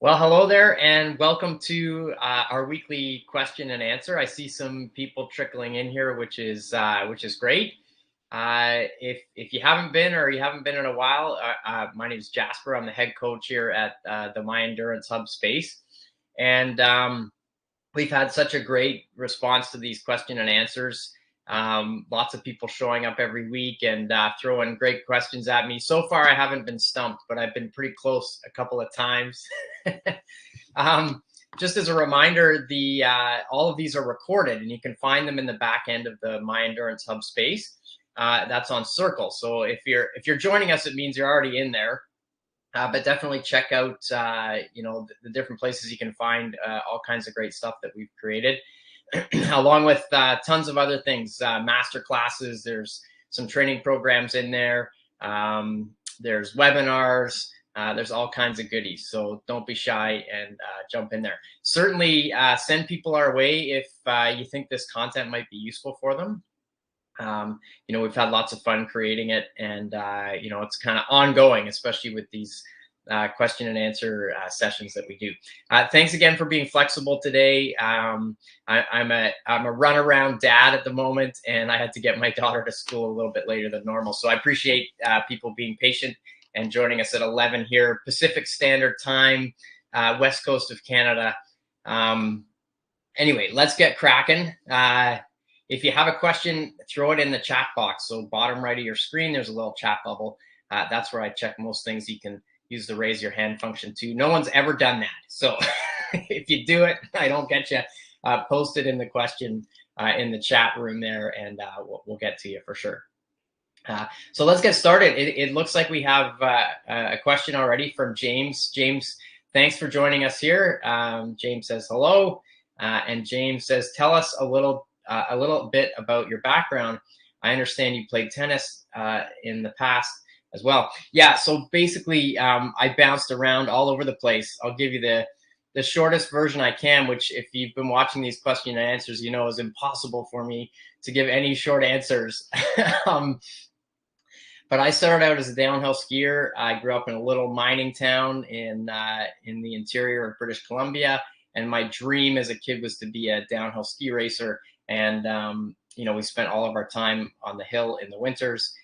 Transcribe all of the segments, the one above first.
Well, hello there, and welcome to our weekly question and answer. I see some people trickling in here, which is great. If you haven't been or you haven't been in a while, my name is Jasper. I'm the head coach here at the My Endurance Hub space, and we've had such a great response to these question and answers. Lots of people showing up every week and throwing great questions at me. So far, I haven't been stumped, but I've been pretty close a couple of times. um, just as a reminder, the all of these are recorded, and you can find them in the back end of the My Endurance Hub space. That's on Circle. So if you're joining us, it means you're already in there. But definitely check out the different places you can find all kinds of great stuff that we've created, along with tons of other things, master classes. There's some training programs in there. There's webinars. There's all kinds of goodies. So don't be shy and jump in there. Certainly send people our way if you think this content might be useful for them. We've had lots of fun creating it, and it's kind of ongoing, especially with these question and answer sessions that we do. Thanks again for being flexible today. I'm a runaround dad at the moment, and I had to get my daughter to school a little bit later than normal. So I appreciate people being patient and joining us at 11 here, Pacific Standard Time, West Coast of Canada. Anyway, let's get cracking. If you have a question, throw it in the chat box. So bottom right of your screen, there's a little chat bubble. That's where I check most things. You can use the raise your hand function too. No one's ever done that. So if you do it, I don't get you. Post it in the question in the chat room there, and we'll get to you for sure. So let's get started. It looks like we have a question already from James. James, thanks for joining us here. James says hello. And James says, tell us a little bit about your background. I understand you played tennis in the past as well. Yeah, so basically I bounced around all over the place. I'll give you the shortest version I can, which if you've been watching these question and answers, is impossible for me to give any short answers. But I started out as a downhill skier. I grew up in a little mining town in the interior of British Columbia. And my dream as a kid was to be a downhill ski racer. And, we spent all of our time on the hill in the winters.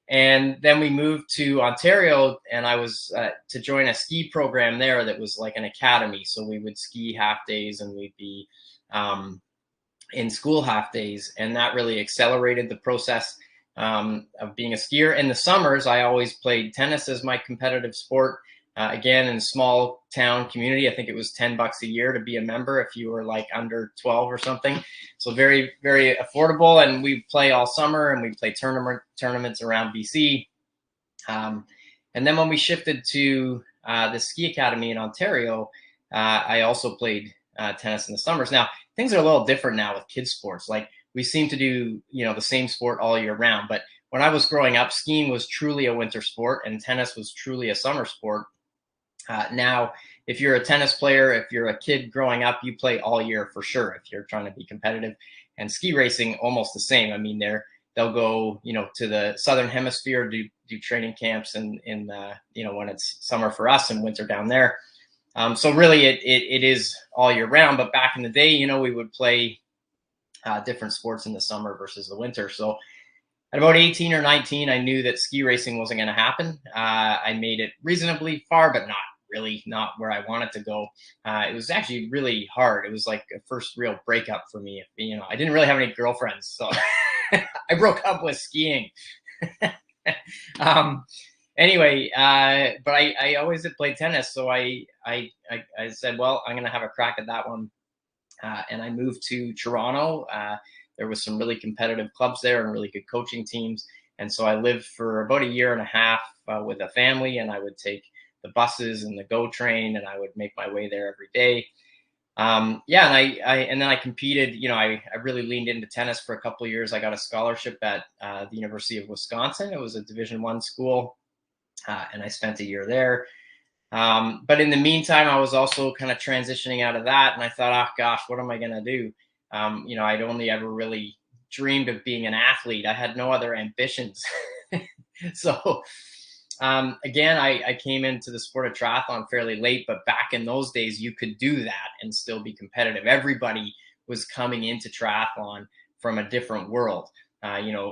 And then we moved to Ontario, and I was to join a ski program there that was like an academy. So we would ski half days, and we'd be in school half days. And that really accelerated the process of being a skier. In the summers, I always played tennis as my competitive sport. Again, in a small town community, I think it was $10 a year to be a member if you were like under 12 or something. So very, very affordable. And we play all summer, and we play tournaments around BC. And then when we shifted to the ski academy in Ontario, I also played tennis in the summers. Now, things are a little different now with kids sports. Like, we seem to do, the same sport all year round. But when I was growing up, skiing was truly a winter sport, and tennis was truly a summer sport. Now, if you're a tennis player, if you're a kid growing up, you play all year for sure if you're trying to be competitive. And ski racing, almost the same. I mean, they'll go, to the southern hemisphere, do training camps in when it's summer for us and winter down there. So really, it is all year round. But back in the day, we would play different sports in the summer versus the winter. So at about 18 or 19, I knew that ski racing wasn't going to happen. I made it reasonably far, but not where I wanted to go. It was actually really hard. It was like a first real breakup for me. I didn't really have any girlfriends, so I broke up with skiing. Anyway, but I always had played tennis, so I said, well, I'm going to have a crack at that one. And I moved to Toronto. There was some really competitive clubs there and really good coaching teams. And so I lived for about a year and a half with a family, and I would take the buses and the GO train, and I would make my way there every day. And then I competed. I really leaned into tennis for a couple of years. I got a scholarship at the University of Wisconsin. It was a Division I school, and I spent a year there. But in the meantime, I was also kind of transitioning out of that, and I thought, oh gosh, what am I going to do? I'd only ever really dreamed of being an athlete. I had no other ambitions. So Again, I came into the sport of triathlon fairly late, but back in those days, you could do that and still be competitive. Everybody was coming into triathlon from a different world.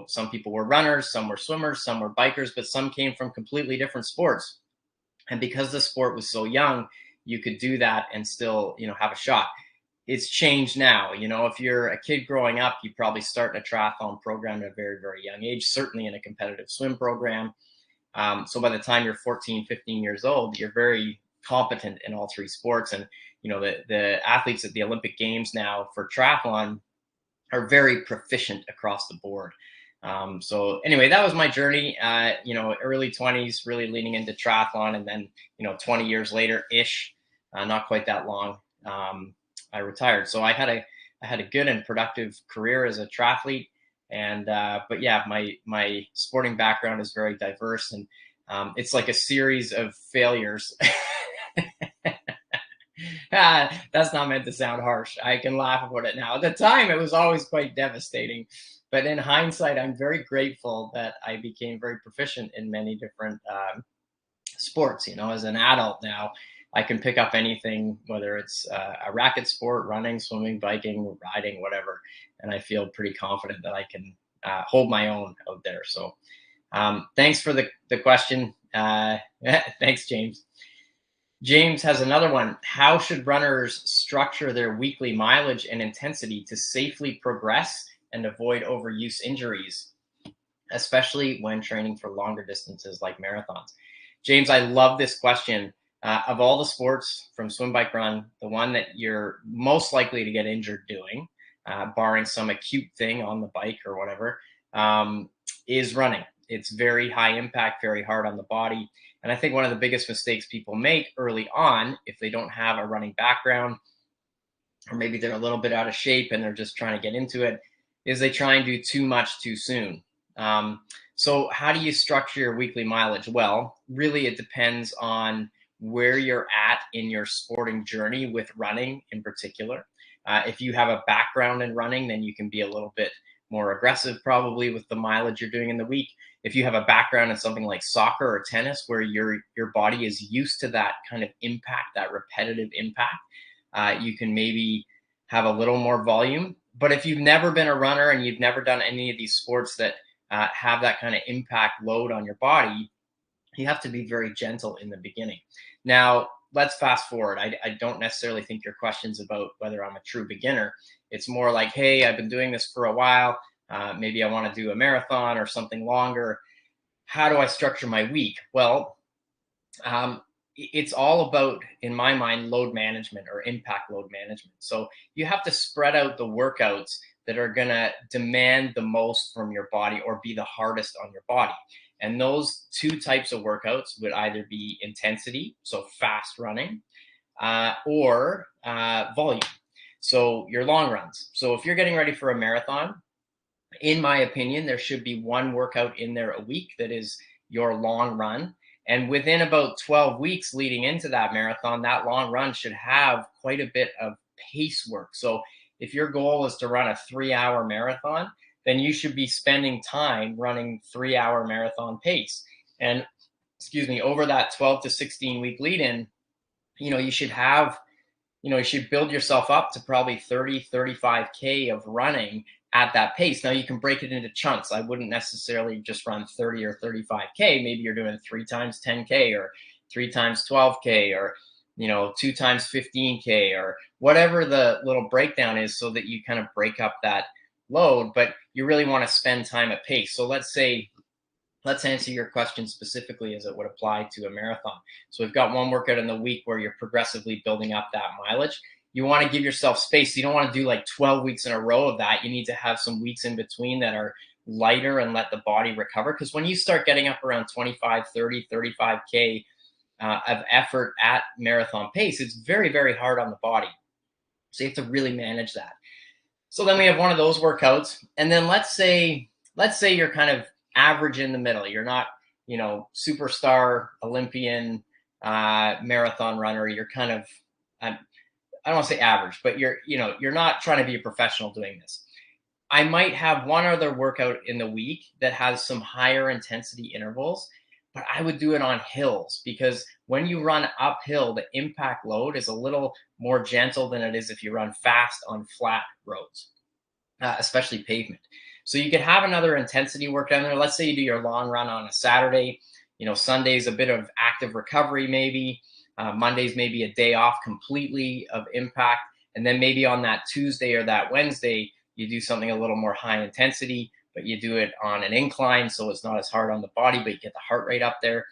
Some people were runners, some were swimmers, some were bikers, but some came from completely different sports. And because the sport was so young, you could do that and still, have a shot. It's changed now. If you're a kid growing up, you probably start in a triathlon program at a very, very young age, certainly in a competitive swim program. So by the time you're 14, 15 years old, you're very competent in all three sports. And, the athletes at the Olympic Games now for triathlon are very proficient across the board. So anyway, that was my journey, early 20s, really leaning into triathlon. And then, 20 years later ish, not quite that long, I retired. So I had a good and productive career as a triathlete. And but yeah, my sporting background is very diverse, and it's like a series of failures. That's not meant to sound harsh. I can laugh about it now. At the time, it was always quite devastating. But in hindsight, I'm very grateful that I became very proficient in many different sports. As an adult now, I can pick up anything, whether it's a racket sport, running, swimming, biking, riding, whatever. And I feel pretty confident that I can hold my own out there. So thanks for the question. Thanks, James. James has another one. How should runners structure their weekly mileage and intensity to safely progress and avoid overuse injuries, especially when training for longer distances like marathons? James, I love this question. Of all the sports from swim, bike, run, the one that you're most likely to get injured doing, barring some acute thing on the bike or whatever, is running. It's very high impact, very hard on the body. And I think one of the biggest mistakes people make early on, if they don't have a running background, or maybe they're a little bit out of shape and they're just trying to get into it, is they try and do too much too soon. So how do you structure your weekly mileage? Well, really, it depends on where you're at in your sporting journey with running in particular. If you have a background in running, then you can be a little bit more aggressive probably with the mileage you're doing in the week. If you have a background in something like soccer or tennis where your body is used to that kind of impact, that repetitive impact, you can maybe have a little more volume. But if you've never been a runner and you've never done any of these sports that have that kind of impact load on your body, you have to be very gentle in the beginning. Now, let's fast forward. I don't necessarily think your question's about whether I'm a true beginner. It's more like, hey, I've been doing this for a while. Maybe I want to do a marathon or something longer. How do I structure my week? Well, it's all about, in my mind, load management or impact load management. So you have to spread out the workouts that are going to demand the most from your body or be the hardest on your body. And those two types of workouts would either be intensity, so fast running, or volume, so your long runs. So if you're getting ready for a marathon, in my opinion, there should be one workout in there a week that is your long run. And within about 12 weeks leading into that marathon, that long run should have quite a bit of pace work. So if your goal is to run a 3-hour marathon, then you should be spending time running 3-hour marathon pace. And over that 12 to 16 week lead in, you should have, you should build yourself up to probably 30, 35K of running at that pace. Now you can break it into chunks. I wouldn't necessarily just run 30 or 35K. Maybe you're doing 3 times 10K or 3 times 12K or, 2 times 15K or whatever the little breakdown is, so that you kind of break up that load, but you really want to spend time at pace. So let's answer your question specifically as it would apply to a marathon. So we've got one workout in the week where you're progressively building up that mileage. You want to give yourself space. You don't want to do like 12 weeks in a row of that. You need to have some weeks in between that are lighter and let the body recover. Because when you start getting up around 25, 30, 35K of effort at marathon pace, it's very, very hard on the body. So you have to really manage that. So then we have one of those workouts. And then let's say you're kind of average in the middle. You're not, superstar Olympian marathon runner. You're kind of, I don't want to say average, but you're not trying to be a professional doing this. I might have one other workout in the week that has some higher intensity intervals, but I would do it on hills, because when you run uphill, the impact load is a little more gentle than it is if you run fast on flat roads, especially pavement. So you could have another intensity work down there. Let's say you do your long run on a Saturday. Sunday's a bit of active recovery, maybe. Monday's maybe a day off completely of impact. And then maybe on that Tuesday or that Wednesday, you do something a little more high intensity, but you do it on an incline, so it's not as hard on the body, but you get the heart rate up there.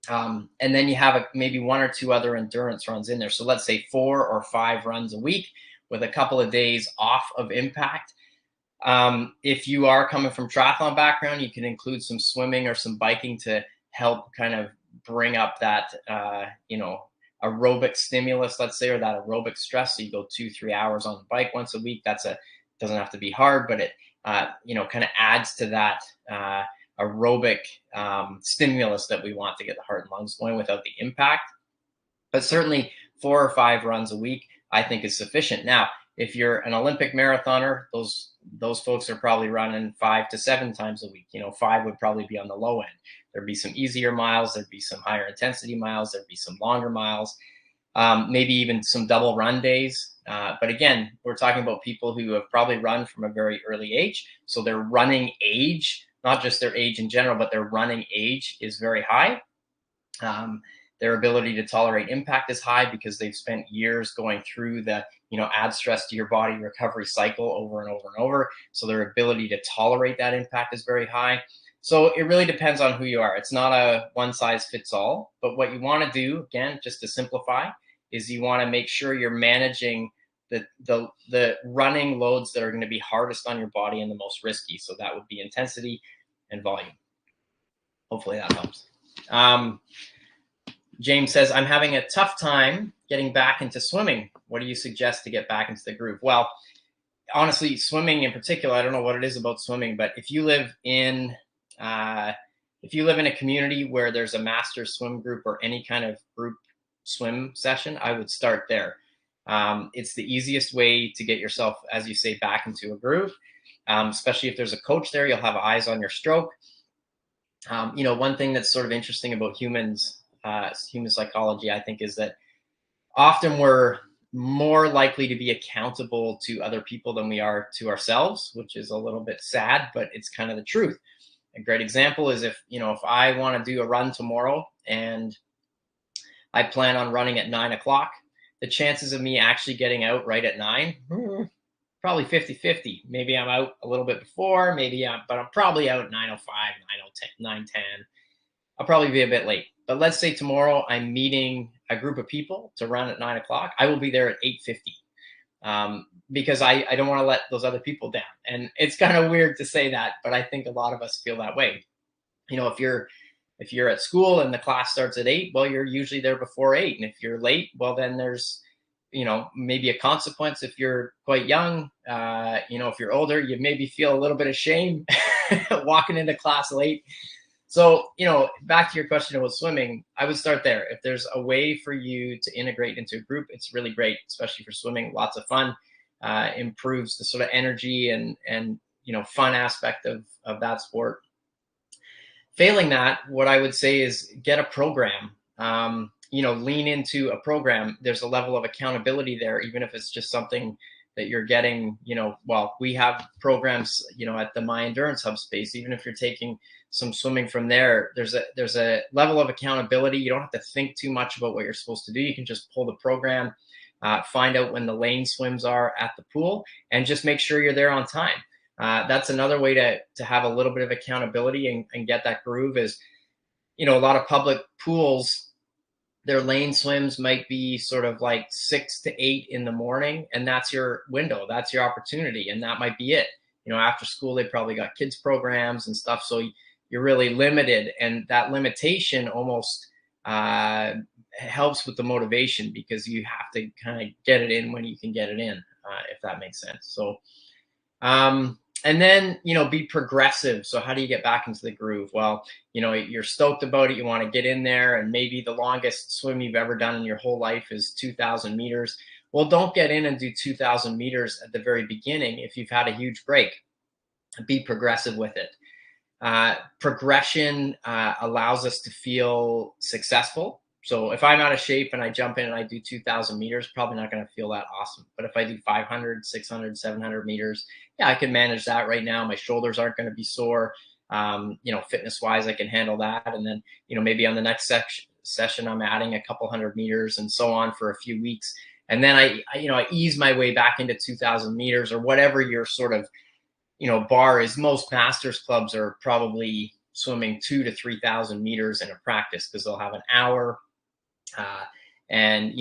And then you have maybe 1 or 2 other endurance runs in there. So let's say 4 or 5 runs a week with a couple of days off of impact. If you are coming from triathlon background, you can include some swimming or some biking to help kind of bring up that, aerobic stimulus, let's say, or that aerobic stress. So you go 2-3 hours on the bike once a week. Doesn't have to be hard, but it, kind of adds to that aerobic stimulus that we want to get the heart and lungs going without the impact. But certainly 4 or 5 runs a week, I think, is sufficient. Now, if you're an Olympic marathoner, those folks are probably running 5 to 7 times a week. 5 would probably be on the low end. There'd be some easier miles. There'd be some higher intensity miles. There'd be some longer miles, maybe even some double run days. But again, we're talking about people who have probably run from a very early age. So their running age, not just their age in general, but their running age is very high. Their ability to tolerate impact is high because they've spent years going through the, add stress to your body recovery cycle over and over and over. So their ability to tolerate that impact is very high. So it really depends on who you are. It's not a one size fits all, but what you want to do, again, just to simplify, is you want to make sure you're managing the running loads that are going to be hardest on your body and the most risky. So that would be intensity and volume. Hopefully that helps. James says, I'm having a tough time getting back into swimming. What do you suggest to get back into the groove? Well, honestly, swimming in particular, I don't know what it is about swimming, but if you live in a community where there's a master swim group or any kind of group swim session, I would start there. It's the easiest way to get yourself, as you say, back into a groove, especially if there's a coach there. You'll have eyes on your stroke. One thing that's sort of interesting about human psychology, I think, is that often we're more likely to be accountable to other people than we are to ourselves, which is a little bit sad, but it's kind of the truth. A great example is if I want to do a run tomorrow and I plan on running at 9 o'clock, the chances of me actually getting out right at 9, probably 50-50. Maybe I'm out a little bit before, but I'm probably out at 9:05, 9:10. I'll probably be a bit late. But let's say tomorrow I'm meeting a group of people to run at 9 o'clock. I will be there at 8:50 because I don't want to let those other people down. And it's kind of weird to say that, but I think a lot of us feel that way. If you're at school and the class starts at 8, well, you're usually there before 8. And if you're late, well, then there's, maybe a consequence. If you're quite young, if you're older, you maybe feel a little bit of shame walking into class late. So, back to your question about swimming, I would start there. If there's a way for you to integrate into a group, it's really great, especially for swimming. Lots of fun, improves the sort of energy and fun aspect of that sport. Failing that, what I would say is get a program, lean into a program. There's a level of accountability there, even if it's just something that you're getting, we have programs, at the My Endurance Hub space. Even if you're taking some swimming from there, there's a level of accountability. You don't have to think too much about what you're supposed to do. You can just pull the program, find out when the lane swims are at the pool, and just make sure you're there on time. That's another way to have a little bit of accountability and get that groove is, a lot of public pools, their lane swims might be sort of like 6 to 8 in the morning, and that's your window, that's your opportunity, and that might be it. After school, they probably got kids programs and stuff, so you're really limited, and that limitation almost helps with the motivation because you have to kind of get it in when you can get it in, if that makes sense. So, and then, be progressive. So how do you get back into the groove? Well, you're stoked about it. You want to get in there, and maybe the longest swim you've ever done in your whole life is 2,000 meters. Well, don't get in and do 2,000 meters at the very beginning if you've had a huge break. Be progressive with it. Progression allows us to feel successful. So if I'm out of shape and I jump in and I do 2,000 meters, probably not going to feel that awesome. But if I do 500, 600, 700 meters, yeah, I can manage that right now. My shoulders aren't going to be sore. Fitness wise, I can handle that. And then, maybe on the next session, I'm adding a couple hundred meters and so on for a few weeks. And then I ease my way back into 2,000 meters or whatever your sort of, bar is. Most masters clubs are probably swimming 2,000 to 3,000 meters in a practice because they'll have an hour. And,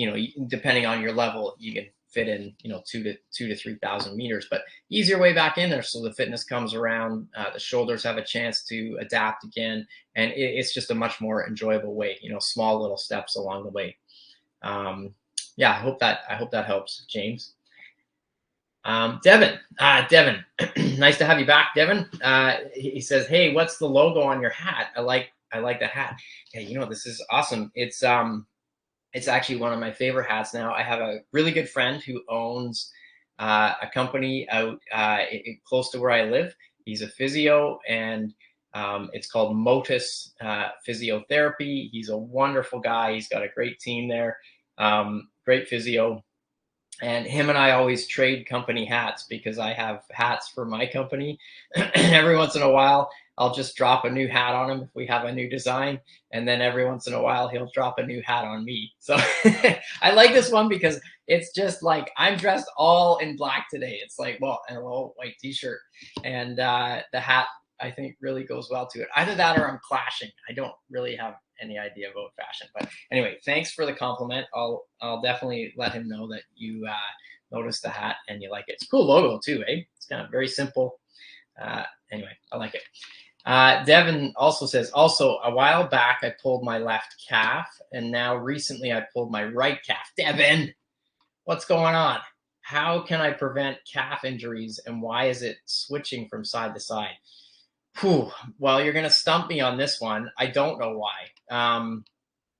depending on your level, you can fit in, 2,000 to 3,000 meters, but ease your way back in there. So the fitness comes around, the shoulders have a chance to adapt again. And it's just a much more enjoyable way, small little steps along the way. Yeah, I hope that helps, James. Devin, nice to have you back, Devin. He says, "Hey, what's the logo on your hat? I like the hat." Yeah, this is awesome. It's actually one of my favorite hats now. I have a really good friend who owns a company out close to where I live. He's a physio, and it's called Motus Physiotherapy. He's a wonderful guy. He's got a great team there, great physio. And him and I always trade company hats because I have hats for my company. Every once in a while, I'll just drop a new hat on him if we have a new design. And then every once in a while, he'll drop a new hat on me. So I like this one because it's just like I'm dressed all in black today. It's like, well, and a little white t-shirt. And the hat, I think, really goes well to it. Either that or I'm clashing. I don't really have any idea about fashion. But anyway, thanks for the compliment. I'll definitely let him know that you noticed the hat and you like it. It's a cool logo too, eh? It's kind of very simple. Anyway, I like it. Devin also says, also a while back I pulled my left calf, and now recently I pulled my right calf. Devin, what's going on? How can I prevent calf injuries, and why is it switching from side to side? Whew. Well, you're going to stump me on this one. I don't know why.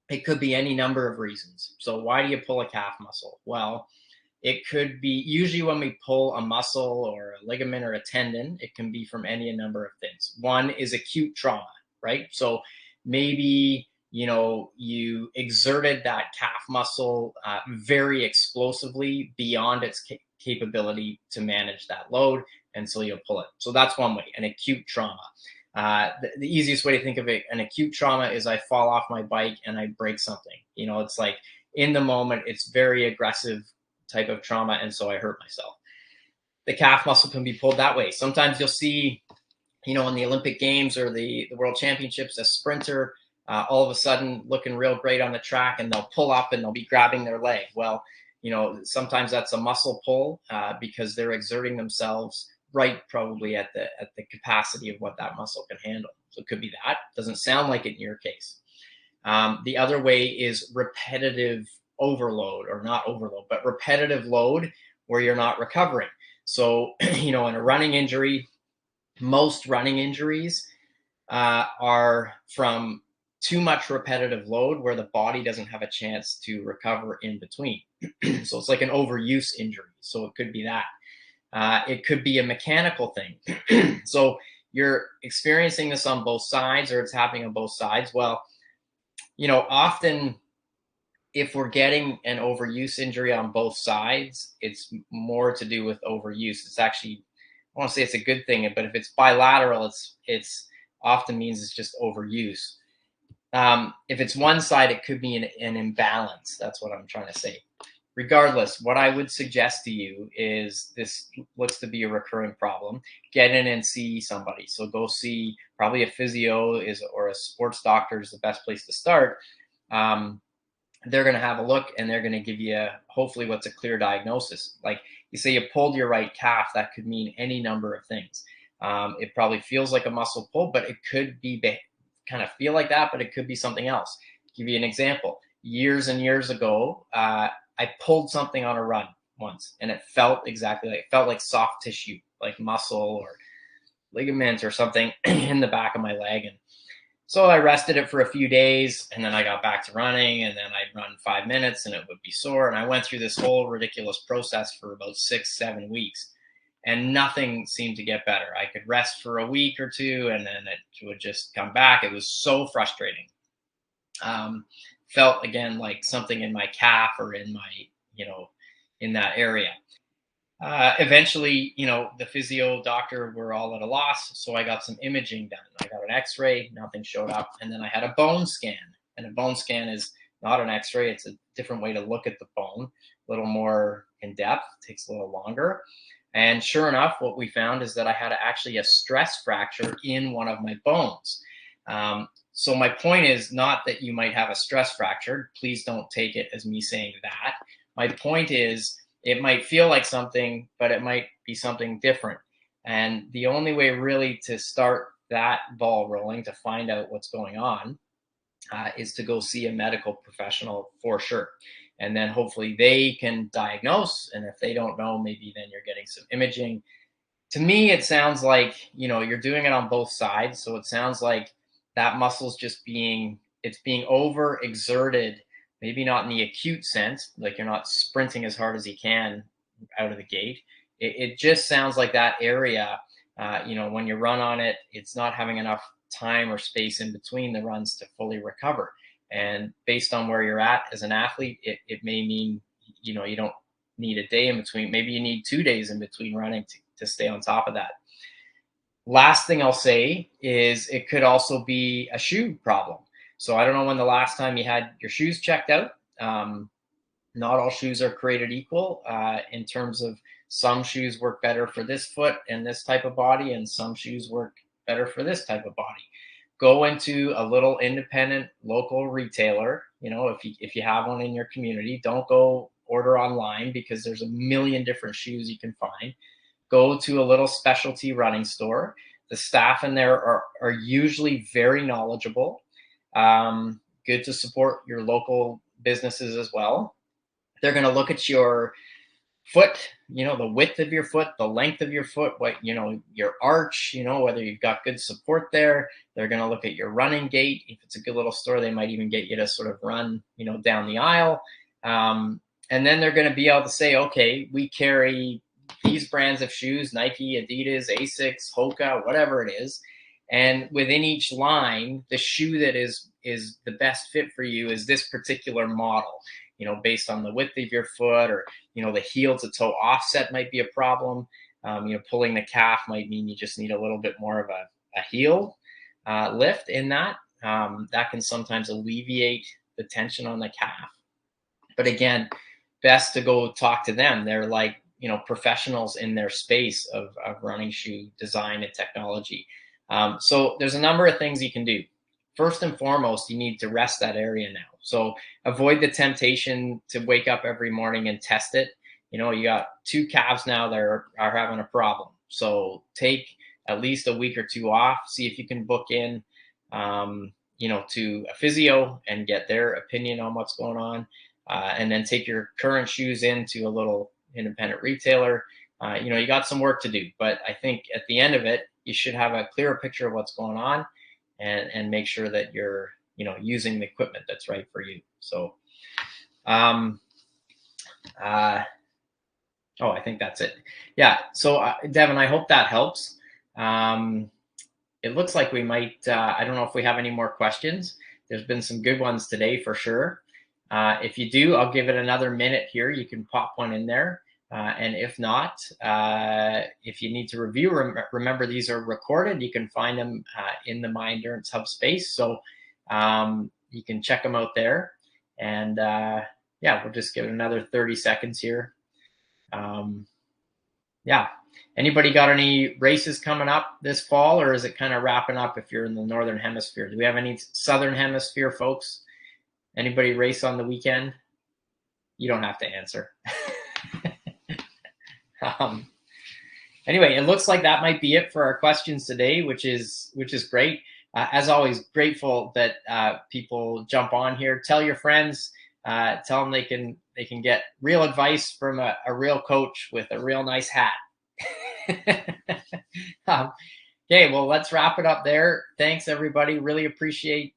It could be any number of reasons. So why do you pull a calf muscle? Well, it could be usually when we pull a muscle or a ligament or a tendon, it can be from any number of things. One is acute trauma, right? So maybe, you exerted that calf muscle very explosively beyond its capability to manage that load. And so you'll pull it. So that's one way, an acute trauma. The easiest way to think of it, an acute trauma is I fall off my bike and I break something. It's like in the moment, it's very aggressive type of trauma. And so I hurt myself. The calf muscle can be pulled that way. Sometimes you'll see, in the Olympic Games or the World Championships, a sprinter all of a sudden looking real great on the track, and they'll pull up and they'll be grabbing their leg. Well, sometimes that's a muscle pull because they're exerting themselves right probably at the capacity of what that muscle can handle. So it could be that. Doesn't sound like it in your case. The other way is repetitive overload, or not overload, but repetitive load where you're not recovering. So, in a running injury, most running injuries are from too much repetitive load where the body doesn't have a chance to recover in between. So it's like an overuse injury. So it could be that. It could be a mechanical thing. So you're experiencing this on both sides, or it's happening on both sides. Well, often if we're getting an overuse injury on both sides, it's more to do with overuse. It's actually, I want to say it's a good thing, but if it's bilateral, it's often means it's just overuse. If it's one side, it could be an imbalance. That's what I'm trying to say. Regardless, what I would suggest to you is, this looks to be a recurring problem. Get in and see somebody. So go see probably a physio or a sports doctor is the best place to start. They're going to have a look and they're going to give you hopefully what's a clear diagnosis. Like you say, you pulled your right calf. That could mean any number of things. It probably feels like a muscle pull, but it could be kind of feel like that, but it could be something else. I'll give you an example. Years and years ago, I pulled something on a run once, and it felt like soft tissue, like muscle or ligament or something in the back of my leg. And so I rested it for a few days, and then I got back to running, and then I'd run 5 minutes and it would be sore. And I went through this whole ridiculous process for about 6-7 weeks. and nothing seemed to get better. I could rest for a week or two, and then it would just come back. It was so frustrating. Felt again like something in my calf or in my, in that area. Eventually, the physio doctor were all at a loss. So I got some imaging done. I got an x-ray, nothing showed up. And then I had a bone scan. And a bone scan is not an x-ray. It's a different way to look at the bone, a little more in depth, takes a little longer. And sure enough, what we found is that I had actually a stress fracture in one of my bones. So my point is not that you might have a stress fracture. Please don't take it as me saying that. My point is it might feel like something, but it might be something different. And the only way really to start that ball rolling, to find out what's going on, is to go see a medical professional for sure. And then hopefully they can diagnose. And if they don't know, maybe then you're getting some imaging. To me, it sounds like, you're doing it on both sides. So it sounds like that muscle's just being over exerted, maybe not in the acute sense, like you're not sprinting as hard as you can out of the gate. It just sounds like that area, when you run on it, it's not having enough time or space in between the runs to fully recover. And based on where you're at as an athlete, it may mean, you don't need a day in between. Maybe you need 2 days in between running to stay on top of that. Last thing I'll say is it could also be a shoe problem. So I don't know when the last time you had your shoes checked out. Not all shoes are created equal in terms of some shoes work better for this foot and this type of body, and some shoes work better for this type of body. Go into a little independent local retailer. If you have one in your community, don't go order online because there's a million different shoes you can find. Go to a little specialty running store. The staff in there are usually very knowledgeable. Good to support your local businesses as well. They're going to look at your foot, the width of your foot, the length of your foot, your arch, whether you've got good support there. They're going to look at your running gait. If it's a good little store, they might even get you to sort of run, down the aisle. And then they're going to be able to say, okay, we carry these brands of shoes, Nike, Adidas, Asics, Hoka, whatever it is. And within each line, the shoe that is the best fit for you is this particular model, based on the width of your foot, or, the heel to toe offset might be a problem. Pulling the calf might mean you just need a little bit more of a heel lift in that. That can sometimes alleviate the tension on the calf. But again, best to go talk to them. They're like, professionals in their space of running shoe design and technology. So there's a number of things you can do. First and foremost, you need to rest that area now. So avoid the temptation to wake up every morning and test it. You got 2 calves now that are having a problem. So take at least a week or 2 off. See if you can book in, to a physio and get their opinion on what's going on. And then take your current shoes into a little independent retailer. You got some work to do, but I think at the end of it, you should have a clearer picture of what's going on, and make sure that you're, using the equipment that's right for you. So, I think that's it. Yeah. So, Devin, I hope that helps. It looks like we might, I don't know if we have any more questions. There's been some good ones today for sure. If you do, I'll give it another minute here. You can pop one in there. And if not, if you need to review, remember these are recorded. You can find them in the My Endurance Hub space. So you can check them out there. And we'll just give it another 30 seconds here. Anybody got any races coming up this fall, or is it kind of wrapping up if you're in the Northern Hemisphere? Do we have any Southern Hemisphere folks? Anybody race on the weekend? You don't have to answer. Anyway, it looks like that might be it for our questions today, which is great. As always, grateful that people jump on here. Tell your friends, tell them they can get real advice from a real coach with a real nice hat. Okay, well, let's wrap it up there. Thanks, everybody. Really appreciate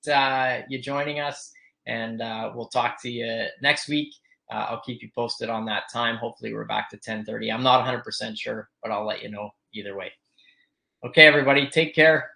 you joining us, and we'll talk to you next week. I'll keep you posted on that time. Hopefully we're back to 10:30. I'm not 100% sure, but I'll let you know either way. Okay, everybody, take care.